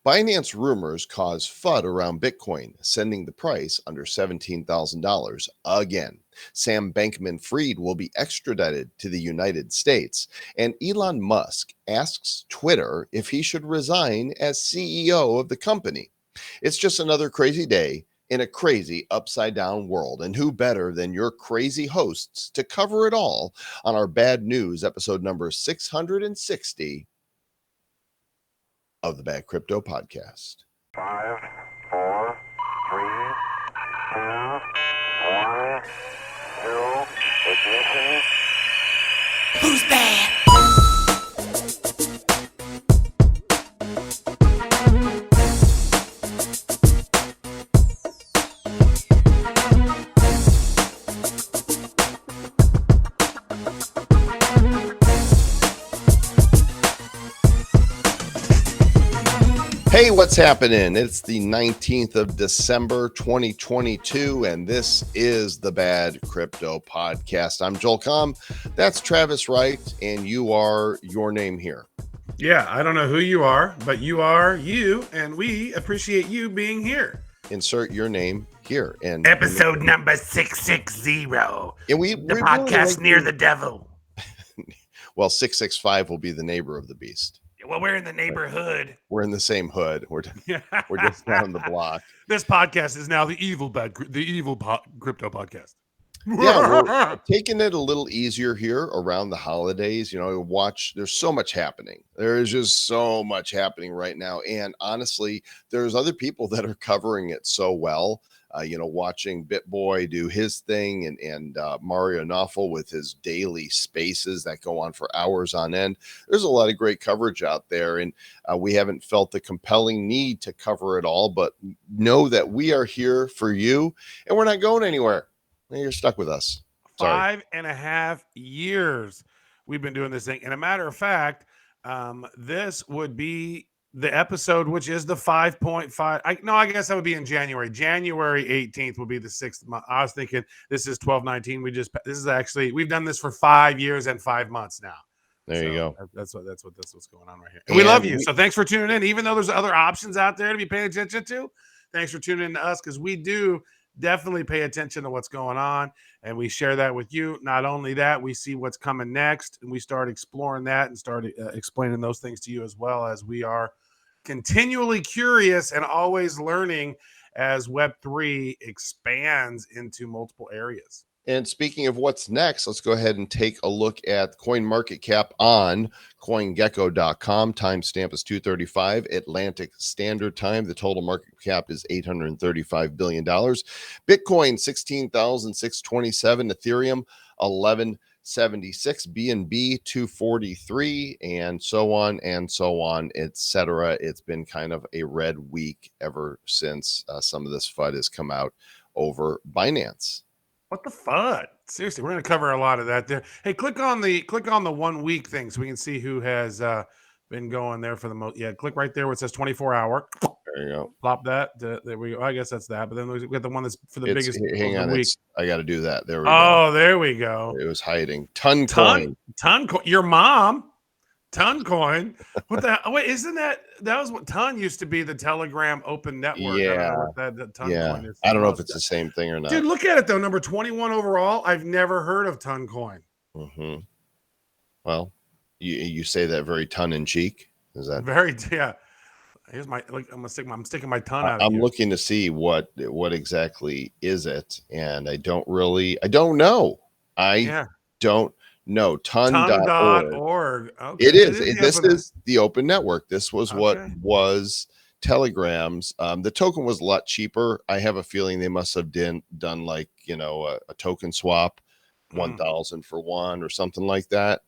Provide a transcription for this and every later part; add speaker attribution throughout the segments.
Speaker 1: Binance rumors cause FUD around Bitcoin, sending the price under $17,000 again. Sam Bankman Fried will be extradited to the United States. And Elon Musk asks Twitter if he should resign as CEO of the company. It's just another crazy day in a crazy upside down world. And who better than your crazy hosts to cover it all on our bad news episode number 660 of the Bad Crypto Podcast.
Speaker 2: 5, 4, 3, 2, 1, 0, ignition.
Speaker 3: Who's bad?
Speaker 1: Hey, what's happening? It's the 19th of December, 2022, and this is the Bad Crypto Podcast. I'm Joel Comm. That's Travis Wright, and you are your name here.
Speaker 4: Yeah, I don't know who you are, but you are you, and we appreciate you being here.
Speaker 1: Insert your name here. And
Speaker 3: Episode number 660.
Speaker 1: and
Speaker 3: The
Speaker 1: we really
Speaker 3: podcast
Speaker 1: like
Speaker 3: near
Speaker 1: to-
Speaker 3: the devil.
Speaker 1: Well, 665 will be the neighbor of the beast.
Speaker 3: Well, we're in the neighborhood.
Speaker 1: We're in the same hood. We're
Speaker 4: Yeah.
Speaker 1: just down the block.
Speaker 4: This podcast is now the evil crypto podcast.
Speaker 1: Yeah, we're taking it a little easier here around the holidays. You know, there's so much happening. There is just so much happening right now. And honestly, there's other people that are covering it so well. Watching BitBoy do his thing and Mario Nawfal with his daily spaces that go on for hours on end. There's a lot of great coverage out there, and we haven't felt the compelling need to cover it all, but know that we are here for you, and we're not going anywhere. You're stuck with us. Sorry.
Speaker 4: 5.5 years we've been doing this thing. And a matter of fact, this would be the episode, which is the 5.5. I guess that would be in January. January 18th will be the 6th month. I was thinking this is 12/19. We've done this for 5 years and 5 months now.
Speaker 1: There you go.
Speaker 4: That's what's going on right here. And we love you. So thanks for tuning in. Even though there's other options out there to be paying attention to, thanks for tuning in to us, because we do definitely pay attention to what's going on, and we share that with you. Not only that, we see what's coming next, and we start exploring that and start explaining those things to you, as well as we are continually curious and always learning as Web3 expands into multiple areas.
Speaker 1: And speaking of what's next, let's go ahead and take a look at coin market cap on CoinGecko.com. Timestamp is 2:35 Atlantic Standard Time. The total market cap is $835 billion. Bitcoin, 16,627. Ethereum, 1176. BNB, 243, and so on, etc. It's been kind of a red week ever since some of this FUD has come out over Binance.
Speaker 4: What the FUD? Seriously, we're going to cover a lot of that there. Hey, click on the 1 week thing so we can see who has been going there for the most. Yeah, click right there where it says 24-hour.
Speaker 1: There you go.
Speaker 4: Plop that. There we go. I guess that's that. But then we got the one that's for the biggest.
Speaker 1: Hang on,
Speaker 4: week.
Speaker 1: I got to do that. There we
Speaker 4: go.
Speaker 1: go.
Speaker 4: There we go.
Speaker 1: It was hiding. Ton coin.
Speaker 4: Your mom. Ton coin. What the hell? Wait, isn't that was what Ton used to be, the Telegram open network?
Speaker 1: Yeah.
Speaker 4: That Ton coin is.
Speaker 1: I don't know if it's the same thing or not.
Speaker 4: Dude, look at it though. Number 21 overall. I've never heard of Ton coin.
Speaker 1: Mm-hmm. Well, you say that very tongue in cheek. Is that
Speaker 4: very? Yeah. Here's my. I'm sticking my tongue out.
Speaker 1: I'm looking to see what exactly is it, and I don't know. Don't know. Ton.org.
Speaker 4: Okay.
Speaker 1: It is. This is the open network. This was what was Telegram's. The token was a lot cheaper. I have a feeling they must have done like, a token swap, 1,000 for one or something like that,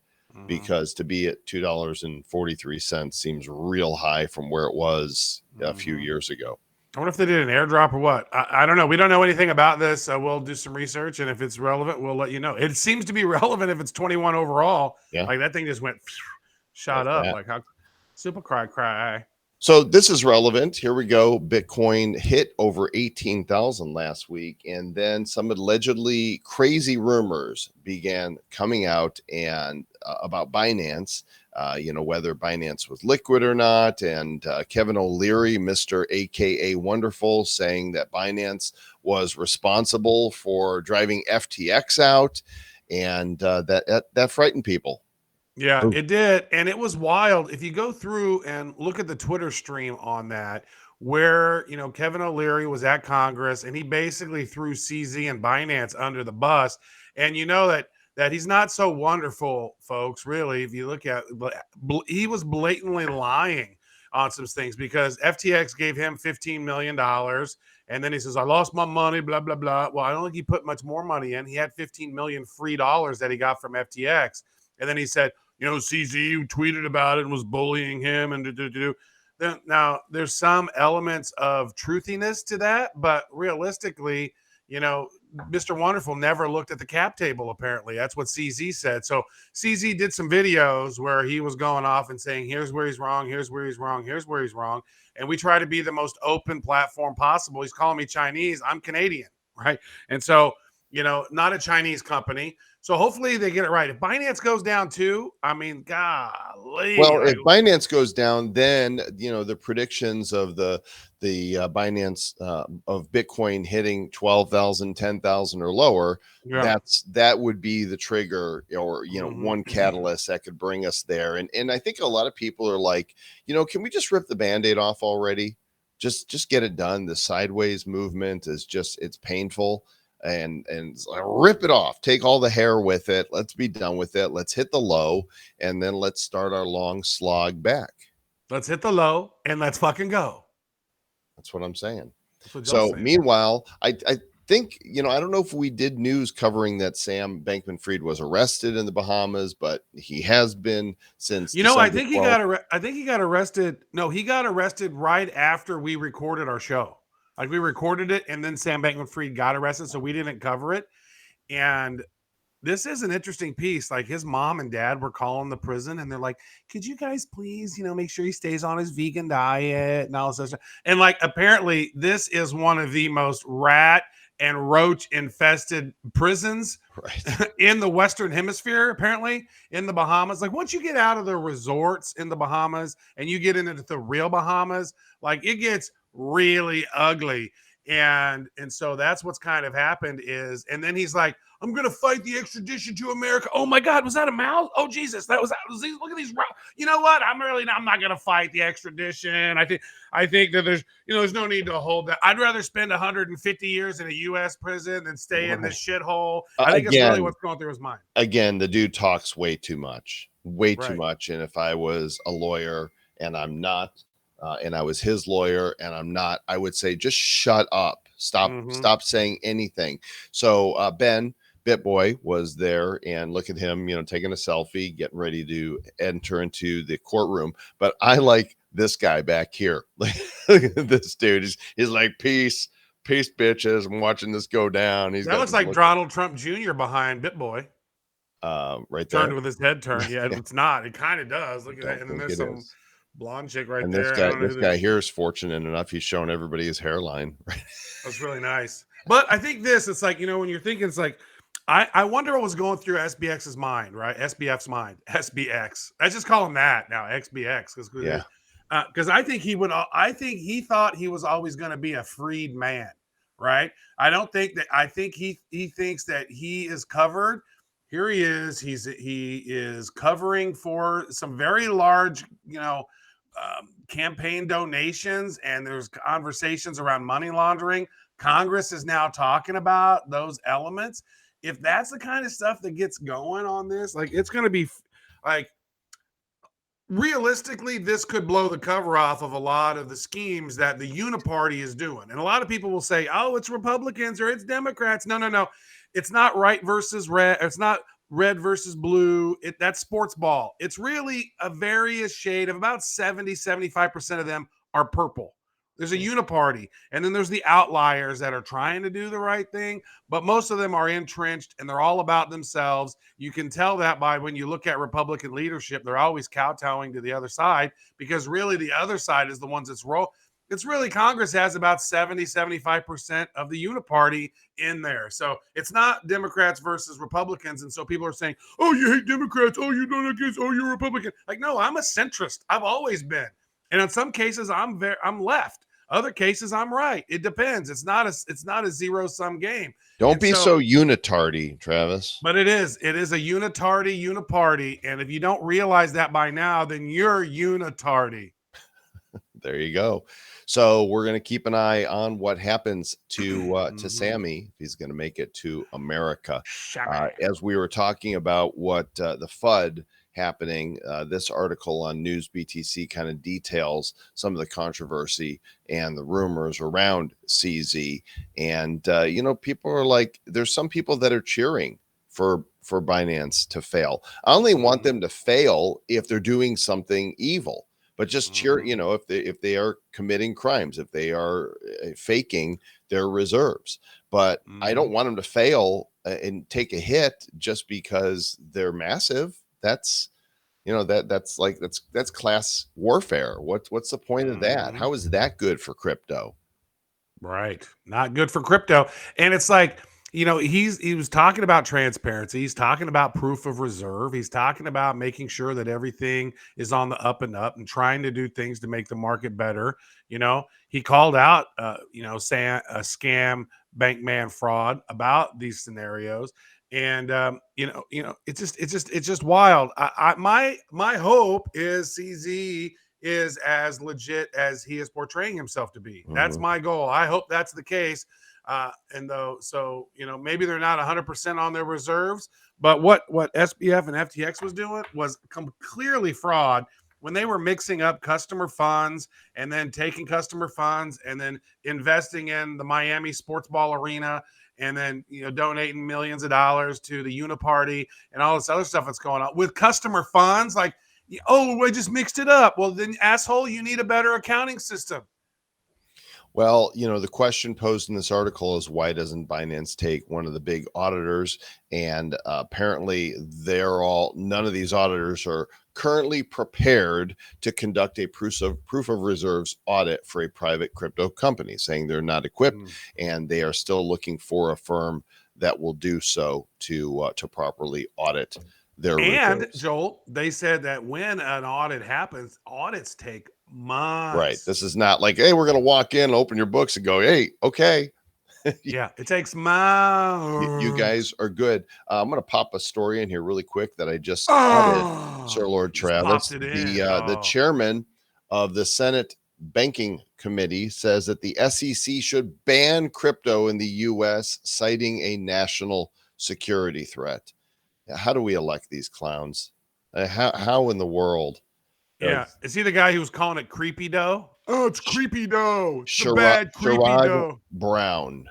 Speaker 1: because to be at $2.43 seems real high from where it was a few years ago.
Speaker 4: I wonder if they did an airdrop or what. I don't know. We don't know anything about this. We'll do some research, and if it's relevant, we'll let you know. It seems to be relevant if it's 21 overall.
Speaker 1: Yeah.
Speaker 4: Like that thing just went shot up. Like how super cry.
Speaker 1: So this is relevant. Here we go. Bitcoin hit over 18,000 last week, and then some allegedly crazy rumors began coming out and about Binance whether Binance was liquid or not. And Kevin O'Leary, Mr. AKA Wonderful, saying that Binance was responsible for driving FTX out. And that frightened people.
Speaker 4: Yeah, it did. And it was wild. If you go through and look at the Twitter stream on that, where, Kevin O'Leary was at Congress and he basically threw CZ and Binance under the bus. And you know that he's not so wonderful, folks, really. If you look at, he was blatantly lying on some things because FTX gave him $15 million. And then he says, I lost my money, blah, blah, blah. Well, I don't think he put much more money in. He had 15 million free dollars that he got from FTX. And then he said, CZ tweeted about it and was bullying him and do. Now, there's some elements of truthiness to that, but realistically, Mr. Wonderful never looked at the cap table, apparently. That's what CZ said. So CZ did some videos where he was going off and saying, here's where he's wrong, here's where he's wrong, here's where he's wrong. And we try to be the most open platform possible. He's calling me Chinese. I'm Canadian, right? And so, not a Chinese company. So hopefully they get it right. If Binance goes down too, I mean, golly.
Speaker 1: Well, if Binance goes down, then the predictions of the Binance of Bitcoin hitting 12,000, 10,000 or lower, that would be the trigger, or one catalyst that could bring us there. And I think a lot of people are like, can we just rip the Band-Aid off already? Just get it done. The sideways movement is it's painful. And rip it off, take all the hair with it. Let's be done with it. Let's hit the low and then let's start our long slog back.
Speaker 4: Let's hit the low and let's fucking go.
Speaker 1: That's what I'm saying. So meanwhile, I think, I don't know if we did news covering that Sam Bankman-Fried was arrested in the Bahamas, but he has been since.
Speaker 4: I think he got arrested. No, he got arrested right after we recorded our show. Like we recorded it and then Sam Bankman-Fried got arrested, so we didn't cover it. And this is an interesting piece. Like his mom and dad were calling the prison and they're like, could you guys please, make sure he stays on his vegan diet and all this stuff. And like, apparently this is one of the most rat and roach infested prisons in the Western Hemisphere, apparently in the Bahamas. Like once you get out of the resorts in the Bahamas and you get into the real Bahamas, like it gets really ugly. And so that's what's kind of happened is, and then he's like, I'm going to fight the extradition to America. Oh my God, was that a mouse? Oh Jesus, look at these. You know what? I'm not going to fight the extradition. I think that there's no need to hold that. I'd rather spend 150 years in a U.S. prison than stay in this shithole. I think it's really what's going through his mind.
Speaker 1: Again, the dude talks way too much. And if I was a lawyer and I'm not, and I was his lawyer and I'm not, I would say, just shut up. Stop saying anything. So Ben BitBoy was there, and look at him, taking a selfie, getting ready to enter into the courtroom. But I like this guy back here. Look at this dude. He's like, peace, bitches. I'm watching this go down.
Speaker 4: That looks like Donald Trump Jr. behind BitBoy.
Speaker 1: Right there.
Speaker 4: Turned with his head turned. Yeah, it's not. It kind of does. Look at that. And then there's some blonde chick right there.
Speaker 1: This guy here is fortunate enough. He's showing everybody his hairline.
Speaker 4: That's really nice. But I think it's like, when you're thinking, it's like, I wonder what was going through SBX's mind, right? SBF's mind. SBX. I just call him that now, XBX. Because I think he thought he was always going to be a freed man, right? I think he thinks that he is covered. Here he is. He is covering for some very large, campaign donations, and there's conversations around money laundering. Congress is now talking about those elements. If that's the kind of stuff that gets going on this, like it's going to be like, realistically, this could blow the cover off of a lot of the schemes that the uniparty is doing. And a lot of people will say, oh, it's Republicans or it's Democrats. No. It's not right versus red. It's not red versus blue. That's sports ball. It's really a various shade of about 75% of them are purple. There's a uniparty, and then there's the outliers that are trying to do the right thing, but most of them are entrenched, and they're all about themselves. You can tell that by when you look at Republican leadership, they're always kowtowing to the other side, because really the other side is the ones that's it's really Congress has about 70-75% of the uniparty in there. So it's not Democrats versus Republicans. And so people are saying, oh, you hate Democrats. Oh, you're not against, oh, you're a Republican. Like, no, I'm a centrist. I've always been. And in some cases, I'm left. Other cases, I'm right. It depends. It's not a zero-sum game.
Speaker 1: Don't
Speaker 4: And
Speaker 1: be so unitardy, Travis.
Speaker 4: But it is a uniparty. And if you don't realize that by now, then you're unitardy.
Speaker 1: There you go. So we're going to keep an eye on what happens to Sammy if he's going to make it to America. As we were talking about what the FUD happening, this article on News BTC kind of details some of the controversy and the rumors around CZ. And people are like, there's some people that are cheering for Binance to fail. I only want them to fail if they're doing something evil. But just cheer, if they are committing crimes, if they are faking their reserves. But I don't want them to fail and take a hit just because they're massive. That's that's class warfare. What's the point of that? How is that good for crypto?
Speaker 4: Right. Not good for crypto. And it's like, he was talking about transparency. He's talking about proof of reserve. He's talking about making sure that everything is on the up and up and trying to do things to make the market better. He called out, scam, bank man fraud about these scenarios. And, it's just wild. My hope is CZ is as legit as he is portraying himself to be. That's my goal. I hope that's the case. Maybe they're not 100% on their reserves, but what SBF and FTX was doing was clearly fraud when they were mixing up customer funds and then taking customer funds and then investing in the Miami sports ball arena and then, donating millions of dollars to the uniparty and all this other stuff that's going on with customer funds. Like, oh, we just mixed it up. Well, then, asshole, you need a better accounting system.
Speaker 1: Well, the question posed in this article is, why doesn't Binance take one of the big auditors? And apparently none of these auditors are currently prepared to conduct a proof of reserves audit for a private crypto company, saying they're not equipped and they are still looking for a firm that will do so to properly audit their reserves.
Speaker 4: Joel, they said that when an audit happens, audits take months.
Speaker 1: Right. This is not like, hey, we're going to walk in, open your books and go, hey, okay.
Speaker 4: Yeah, it takes months.
Speaker 1: You guys are good. I'm going to pop a story in here really quick that I just spotted, Sir Lord Travis. The chairman of the Senate Banking Committee says that the SEC should ban crypto in the U.S., citing a national security threat. How do we elect these clowns? How in the world?
Speaker 4: Yeah. Is he the guy who was calling it creepy dough? Oh, it's creepy dough. It's the bad creepy dough.
Speaker 1: Brown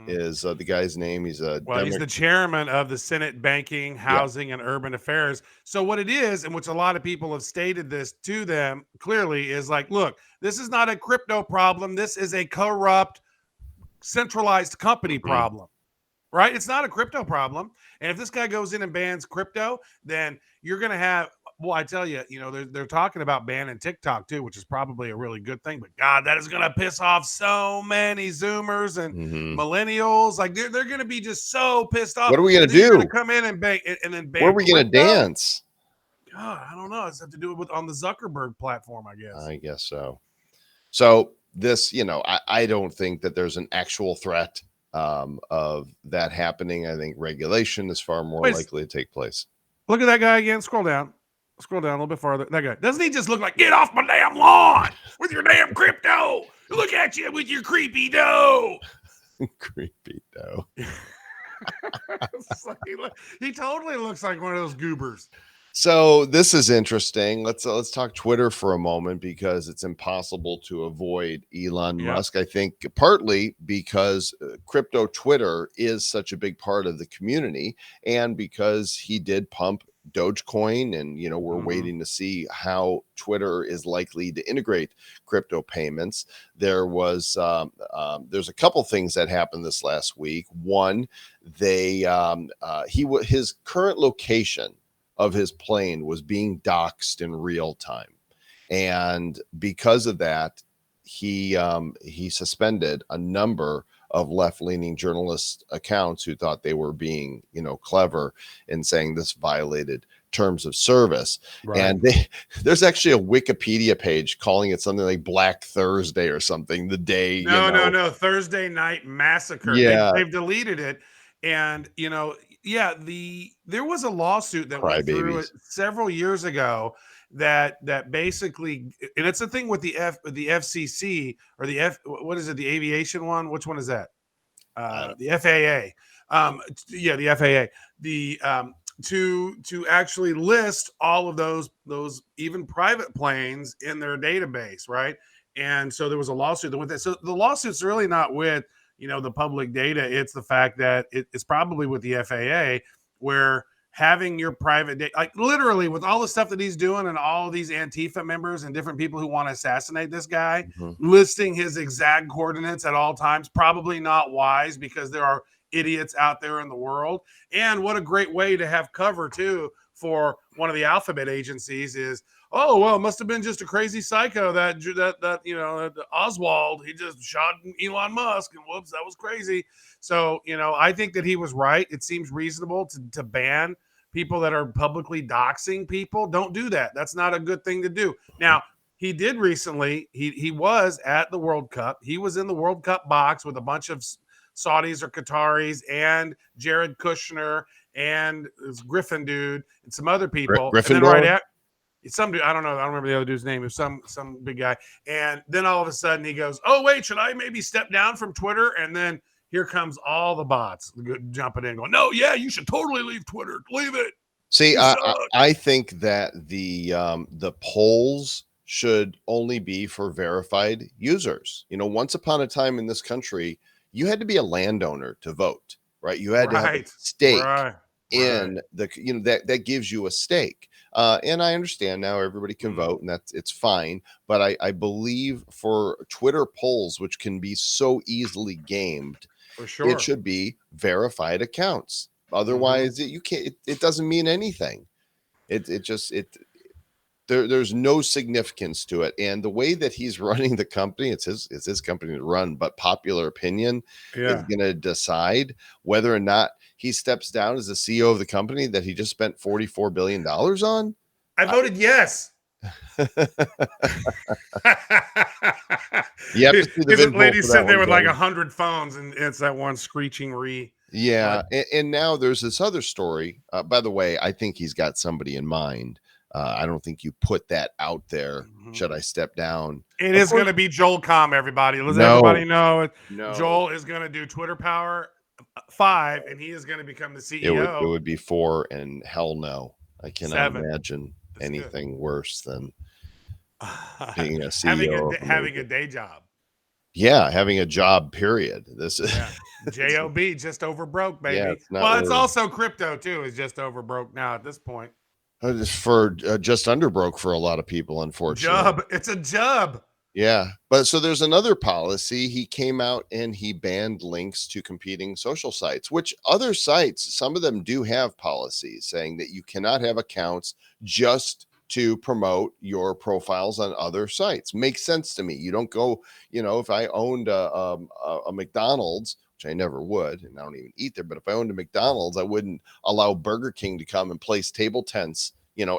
Speaker 1: is the guy's name. He's
Speaker 4: he's the chairman of the Senate Banking, Housing, and Urban Affairs. So what it is, and which a lot of people have stated this to them clearly, is like, look, this is not a crypto problem. This is a corrupt, centralized company problem. Right? It's not a crypto problem. And if this guy goes in and bans crypto, then you're going to have, well, I tell you, they're talking about banning TikTok too, which is probably a really good thing. But God, that is going to piss off so many Zoomers and millennials. Like they're going to be just so pissed off.
Speaker 1: What are we going to do?
Speaker 4: Come in and ban and then ban.
Speaker 1: Where are we going to dance?
Speaker 4: God, I don't know. It's have to do it on the Zuckerberg platform, I guess.
Speaker 1: I guess so. So this, I don't think that there's an actual threat of that happening. I think regulation is far more likely to take place.
Speaker 4: Look at that guy again. Scroll down a little bit farther. That guy, doesn't he just look like, get off my damn lawn with your damn crypto? Look at you with your creepy dough.
Speaker 1: Creepy dough.
Speaker 4: He totally looks like one of those goobers.
Speaker 1: So this is interesting. Let's talk Twitter for a moment, because it's impossible to avoid Elon Musk. I think partly because crypto Twitter is such a big part of the community, and because he did pump Dogecoin, and we're waiting to see how Twitter is likely to integrate crypto payments. There's a couple things that happened this last week. One, his current location of his plane was being doxxed in real time. And because of that, he suspended a number of left-leaning journalist accounts who thought they were being, clever in saying this violated terms of service. And there's actually a Wikipedia page calling it something like Black Thursday or something, the day,
Speaker 4: No, Thursday Night Massacre.
Speaker 1: Yeah.
Speaker 4: They've deleted it. And yeah, there was a lawsuit that went through it
Speaker 1: Crybabies.
Speaker 4: several years ago that basically, and it's a thing with the FCC, or what is it, the aviation one? Which one is that? The FAA. Yeah, the FAA. The to actually list all of those even private planes in their database, right? And so there was a lawsuit that went that. So the lawsuit's really not with the public data. It's the fact that it's probably with the FAA, where having your private data, like literally with all the stuff that he's doing and all of these Antifa members and different people who want to assassinate this guy, listing his exact coordinates at all times, probably not wise, because there are idiots out there in the world. And what a great way to have cover too for one of the alphabet agencies is, oh, well, it must have been just a crazy psycho that Oswald, he just shot Elon Musk, and whoops, that was crazy. So, I think that he was right. It seems reasonable to ban people that are publicly doxing people. Don't do that. That's not a good thing to do. Now, he did recently, he was at the World Cup. He was in the World Cup box with a bunch of Saudis or Qataris and Jared Kushner and this Griffin dude and some other people. And then right at some dude, I don't know, I don't remember the other dude's name. It was some big guy. And then all of a sudden he goes, "Oh wait, should I maybe step down from Twitter?" And then here comes all the bots jumping in, going, "No, yeah, you should totally leave Twitter. Leave it."
Speaker 1: See, I think that the polls should only be for verified users. Once upon a time in this country, you had to be a landowner to vote, right? You had to have a stake in the, that gives you a stake. And I understand now everybody can vote, and it's fine. But I believe for Twitter polls, which can be so easily gamed,
Speaker 4: for sure,
Speaker 1: it should be verified accounts. Otherwise, it doesn't mean anything. There's no significance to it. And the way that he's running the company, it's his company to run, but popular opinion is going to decide whether or not he steps down as the CEO of the company that he just spent $44 billion on.
Speaker 4: I voted yes.
Speaker 1: You have to see
Speaker 4: the lady sitting there with like 100 phones, and it's that one screeching re.
Speaker 1: Yeah. And now there's this other story. By the way, I think he's got somebody in mind. I don't think you put that out there. Should I step down?
Speaker 4: It is going to be Joel Comm, everybody. Let everybody know it.
Speaker 1: No.
Speaker 4: Joel is going to do Twitter Power 5, and he is going to become the CEO.
Speaker 1: It would be 4, and hell no. I cannot imagine anything worse than being a CEO.
Speaker 4: having a day job.
Speaker 1: Yeah, having a job, period. This is
Speaker 4: JOB, just over broke, baby.
Speaker 1: Yeah,
Speaker 4: it's also crypto too, is just over broke now at this point.
Speaker 1: For just under broke for a lot of people, unfortunately.
Speaker 4: It's a job.
Speaker 1: Yeah, but so there's another policy. He came out and he banned links to competing social sites, which other sites, some of them do have policies saying that you cannot have accounts just to promote your profiles on other sites. Makes sense to me. You don't go, if I owned a McDonald's, which I never would, and I don't even eat there, but if I owned a McDonald's, I wouldn't allow Burger King to come and place table tents,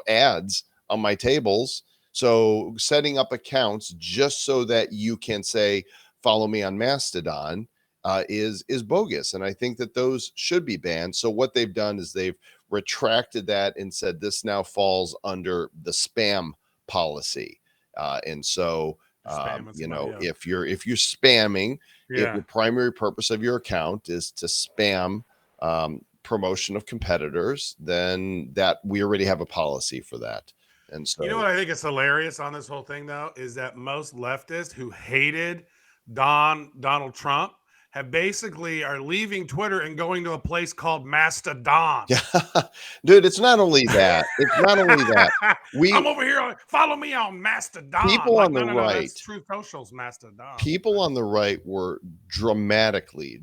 Speaker 1: ads on my tables. So setting up accounts just so that you can say, follow me on Mastodon is bogus. And I think that those should be banned. So what they've done is they've retracted that and said this now falls under the spam policy. And so, if you're spamming, if the primary purpose of your account is to spam promotion of competitors, then that we already have a policy for that. And so,
Speaker 4: what I think is hilarious on this whole thing, though, is that most leftists who hated Donald Trump are leaving Twitter and going to a place called Mastodon.
Speaker 1: Yeah, dude, it's not only that.
Speaker 4: I'm over here. Follow me on Mastodon.
Speaker 1: People on the right,
Speaker 4: that's Truth Social's Mastodon.
Speaker 1: People on the right were draconianly,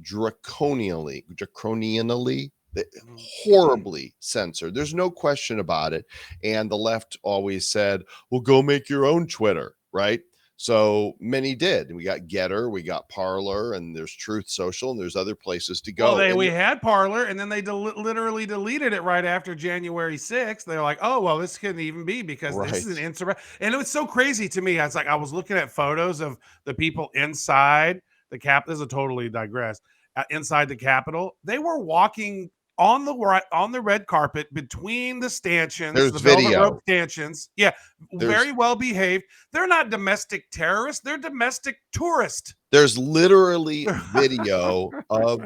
Speaker 1: horribly censored. There's no question about it. And the left always said, well, go make your own Twitter, right? So many did. And we got Getter, we got Parlor, and there's Truth Social, and there's other places to
Speaker 4: Well,
Speaker 1: go. And
Speaker 4: we had Parlor, and then they literally deleted it right after January 6th. They're like, "Oh, well, this couldn't even be because this is an
Speaker 1: right.
Speaker 4: insurrection." And it was so crazy to me. I was like, I was looking at photos of the people inside the cap. This is a totally digress. Inside the Capitol, they were walking on the red carpet between the stanchions, the
Speaker 1: There's
Speaker 4: velvet rope
Speaker 1: video.
Speaker 4: stanchions. Yeah,
Speaker 1: There's
Speaker 4: very well behaved. They're not domestic terrorists. They're domestic tourists.
Speaker 1: there's literally video of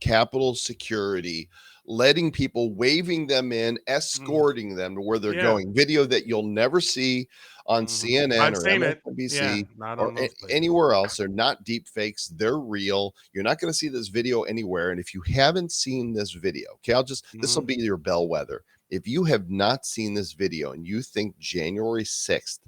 Speaker 1: Capitol security letting people, waving them in, escorting them to where they're
Speaker 4: Yeah.
Speaker 1: going. Video that you'll never see on CNN
Speaker 4: I've
Speaker 1: or
Speaker 4: seen it. Yeah,
Speaker 1: MSNBC
Speaker 4: not
Speaker 1: or
Speaker 4: on those places.
Speaker 1: anywhere else. They're not deep fakes. They're real. You're not going to see this video anywhere. And if you haven't seen this video, okay, this will be your bellwether. If you have not seen this video and you think January 6th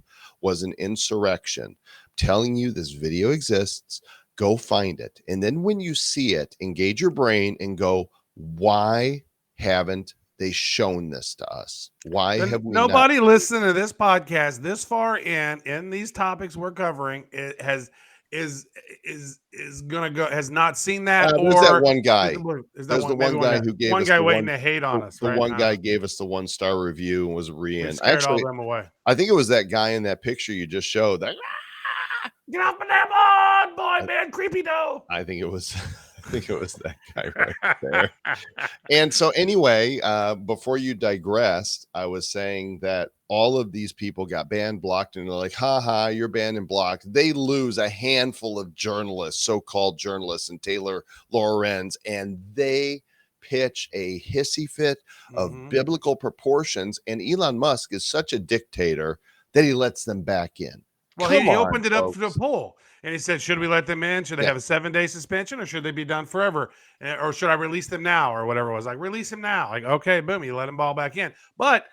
Speaker 1: was an insurrection, telling you this video exists, go find it. And then when you see it, engage your brain and go, why haven't they shown this to us? Why have we
Speaker 4: nobody listened to this podcast this far in these topics we're covering? It has not seen that,
Speaker 1: there's
Speaker 4: or
Speaker 1: that one guy.
Speaker 4: There's
Speaker 1: the one guy who gave
Speaker 4: one
Speaker 1: us
Speaker 4: guy
Speaker 1: the
Speaker 4: waiting to hate on us.
Speaker 1: The
Speaker 4: right?
Speaker 1: one guy gave us the 1-star review and was
Speaker 4: We
Speaker 1: in.
Speaker 4: scared all them away.
Speaker 1: I think it was that guy in that picture you just showed. That
Speaker 4: Get off my damn lawn, boy, man, creepy dough.
Speaker 1: I think it was that guy right there. And so anyway, before you digressed, I was saying that all of these people got banned, blocked, and they're like, ha, you're banned and blocked. They lose a handful of journalists, so-called journalists, and Taylor Lorenz, and they pitch a hissy fit of biblical proportions. And Elon Musk is such a dictator that he lets them back in.
Speaker 4: Well, he opened it up for the poll, and he said, should we let them in? Should they have a 7-day suspension, or should they be done forever? Or should I release them now, or whatever it was? Like, release him now. Like, okay, boom, you let them all back in. But,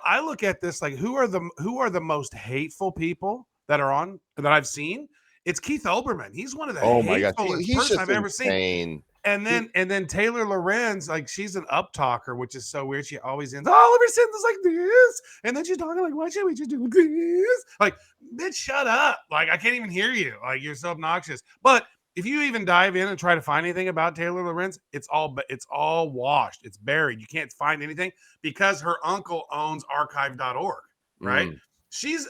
Speaker 4: I look at this like, who are the most hateful people that I've seen? It's Keith Olbermann. He's one of the hatefulest person I've ever seen. And then Taylor Lorenz, like, she's an up talker, which is so weird. She always ends all of her sentences like this, and then she's talking like, "Why should we just do this?" Like, bitch, shut up! Like, I can't even hear you. Like, you're so obnoxious. But if you even dive in and try to find anything about Taylor Lorenz, it's all washed. It's buried. You can't find anything because her uncle owns archive.org, right? She is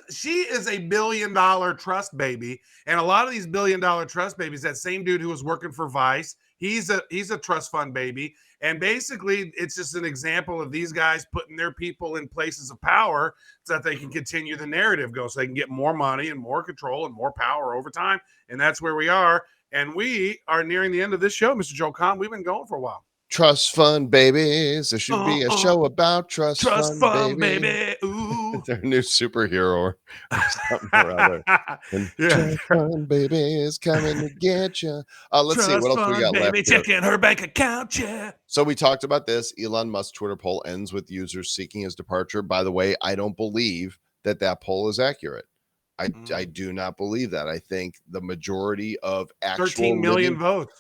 Speaker 4: a $1 billion trust baby, and a lot of these $1 billion trust babies, that same dude who was working for Vice, he's a trust fund baby. And basically, it's just an example of these guys putting their people in places of power so that they can continue the narrative go, so they can get more money and more control and more power over time. And that's where we are. And we are nearing the end of this show, Mr. Joel Comm. We've been going for a while.
Speaker 1: Trust fund babies. There should be a show about trust fund baby.
Speaker 4: Ooh.
Speaker 1: Their new superhero or something or other. And trust fund babies coming to get you. Let's see what else we got left.
Speaker 4: Checking her bank account. Yeah.
Speaker 1: So we talked about this. Elon Musk Twitter poll ends with users seeking his departure. By the way, I don't believe that poll is accurate. I do not believe that. I think the majority of actual
Speaker 4: 13 million votes,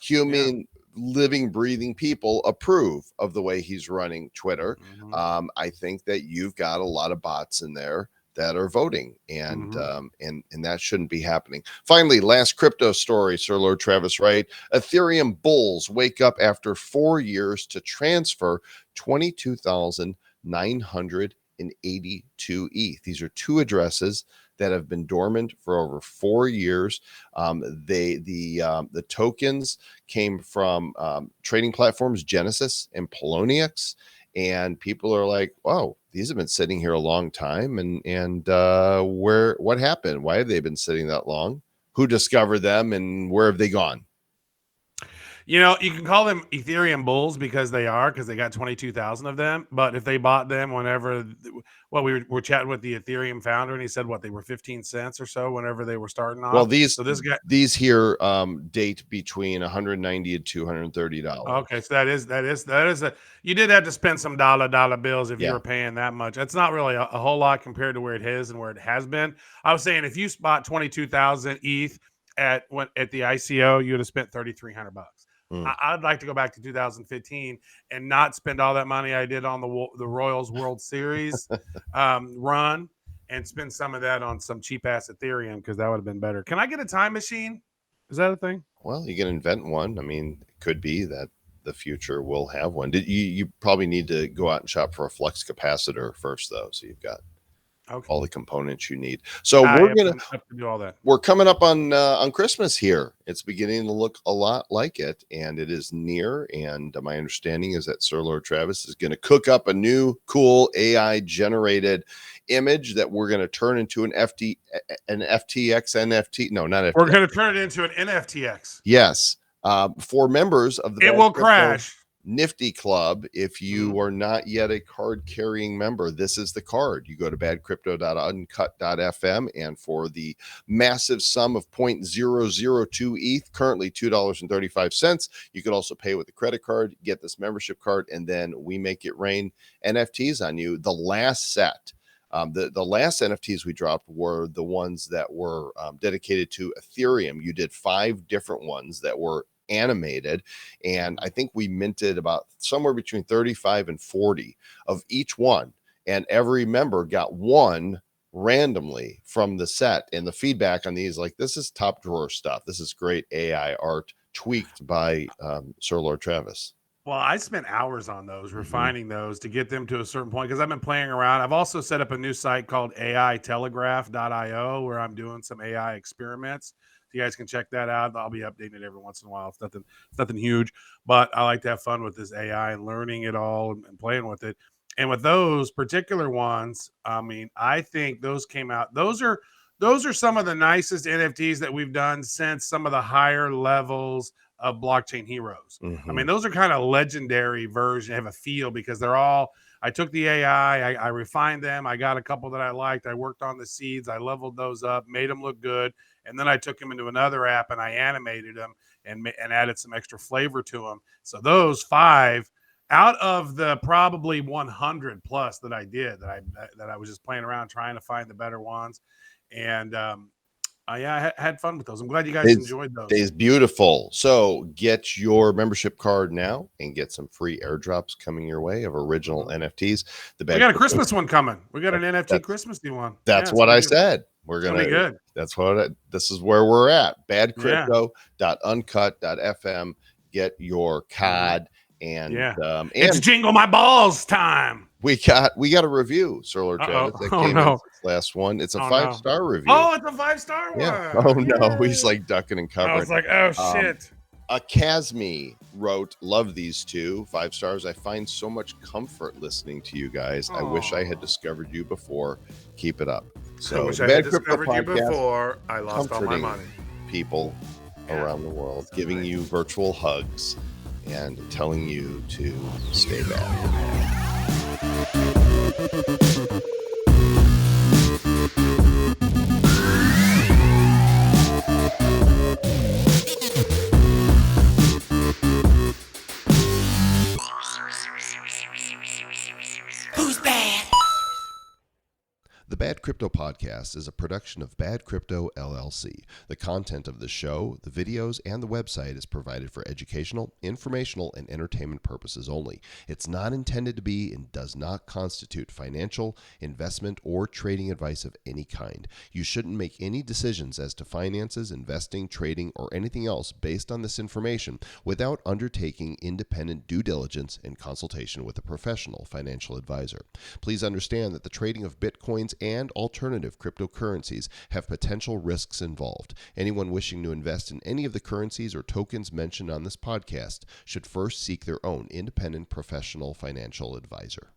Speaker 1: living, breathing people approve of the way he's running Twitter. I think that you've got a lot of bots in there that are voting, and that shouldn't be happening. Finally, last crypto story, Sir Lord Travis Wright. Ethereum bulls wake up after 4 years to transfer 22,982 ETH. These are two addresses that have been dormant for over 4 years. The tokens came from trading platforms Genesis and Poloniex, and people are like, "Wow, these have been sitting here a long time." And what happened? Why have they been sitting that long? Who discovered them, and where have they gone?
Speaker 4: You can call them Ethereum bulls because they got 22,000 of them. But if they bought them whenever, we were chatting with the Ethereum founder, and he said they were 15 cents or so whenever they were starting off.
Speaker 1: Well, these here date between $190 and $230.
Speaker 4: Okay, so that is you did have to spend some dollar bills if you were paying that much. That's not really a whole lot compared to where it is and where it has been. I was saying if you spot 22,000 ETH at the ICO, you would have spent $3,300. I'd like to go back to 2015 and not spend all that money I did on the Royals World Series run and spend some of that on some cheap ass Ethereum because that would have been better. Can I get a time machine? Is that a thing?
Speaker 1: Well, you can invent one. I mean, it could be that the future will have one. You probably need to go out and shop for a flux capacitor first, though, so you've got all the components you need. So
Speaker 4: have to do all that.
Speaker 1: We're coming up on Christmas here. It's beginning to look a lot like it, and it is near. And my understanding is that Sir Lord Travis is going to cook up a new cool AI generated image that we're going to turn into an FTX NFT. No, not FTX.
Speaker 4: We're going to turn it into an NFTX.
Speaker 1: Yes. For members of the
Speaker 4: It will crash.
Speaker 1: Nifty Club, if you are not yet a card carrying member, this is the card. You go to badcrypto.uncut.fm, and for the massive sum of 0.002 ETH, currently $2.35, you could also pay with a credit card, get this membership card, and then we make it rain NFTs on you. The last set, the last NFTs we dropped were the ones that were dedicated to Ethereum. You did 5 different ones that were animated, and I think we minted about somewhere between 35 and 40 of each one, and every member got one randomly from the set. And the feedback on these, like, this is top drawer stuff. This is great AI art tweaked by Sir Lord Travis.
Speaker 4: Well, I spent hours on those, refining those to get them to a certain point because I've been playing around. I've also set up a new site called AItelegraph.io where I'm doing some AI experiments. You guys can check that out. I'll be updating it every once in a while. It's nothing huge, but I like to have fun with this AI and learning it all and playing with it. And with those particular ones, I mean, I think those came out. Those are some of the nicest NFTs that we've done since some of the higher levels of blockchain heroes. I mean, those are kind of legendary versions, have a feel because they're all. I took the AI, I refined them. I got a couple that I liked. I worked on the seeds. I leveled those up, made them look good. And then I took them into another app and I animated them and added some extra flavor to them. So those 5 out of the probably 100 plus that I did that I was just playing around trying to find the better ones. And I had fun with those. I'm glad you guys enjoyed those.
Speaker 1: It's beautiful. So get your membership card now and get some free airdrops coming your way of original NFTs. We
Speaker 4: got a Christmas one coming. We got an NFT Christmasy one.
Speaker 1: That's what I said. We're going to be good. This is where we're at. Badcrypto.uncut.fm. Get your COD and
Speaker 4: it's jingle my balls time.
Speaker 1: We got a review, Sir Lord Travis. That came in last one. It's a 5-star review.
Speaker 4: Oh, it's a 5-star one.
Speaker 1: Yeah. Oh no, he's like ducking and covering.
Speaker 4: I was like, oh shit.
Speaker 1: A Casmi wrote, "Love these two, 5 stars. I find so much comfort listening to you guys. I wish I had discovered you before. Keep it up." So
Speaker 4: I wish I had discovered you before I lost all my money.
Speaker 1: People around the world, giving you virtual hugs and telling you to stay back.
Speaker 3: Who's bad?
Speaker 1: The Bad Crypto Podcast is a production of Bad Crypto LLC. The content of the show, the videos, and the website is provided for educational, informational, and entertainment purposes only. It's not intended to be and does not constitute financial, investment, or trading advice of any kind. You shouldn't make any decisions as to finances, investing, trading, or anything else based on this information without undertaking independent due diligence and consultation with a professional financial advisor. Please understand that the trading of Bitcoins and alternative cryptocurrencies have potential risks involved. Anyone wishing to invest in any of the currencies or tokens mentioned on this podcast should first seek their own independent professional financial advisor.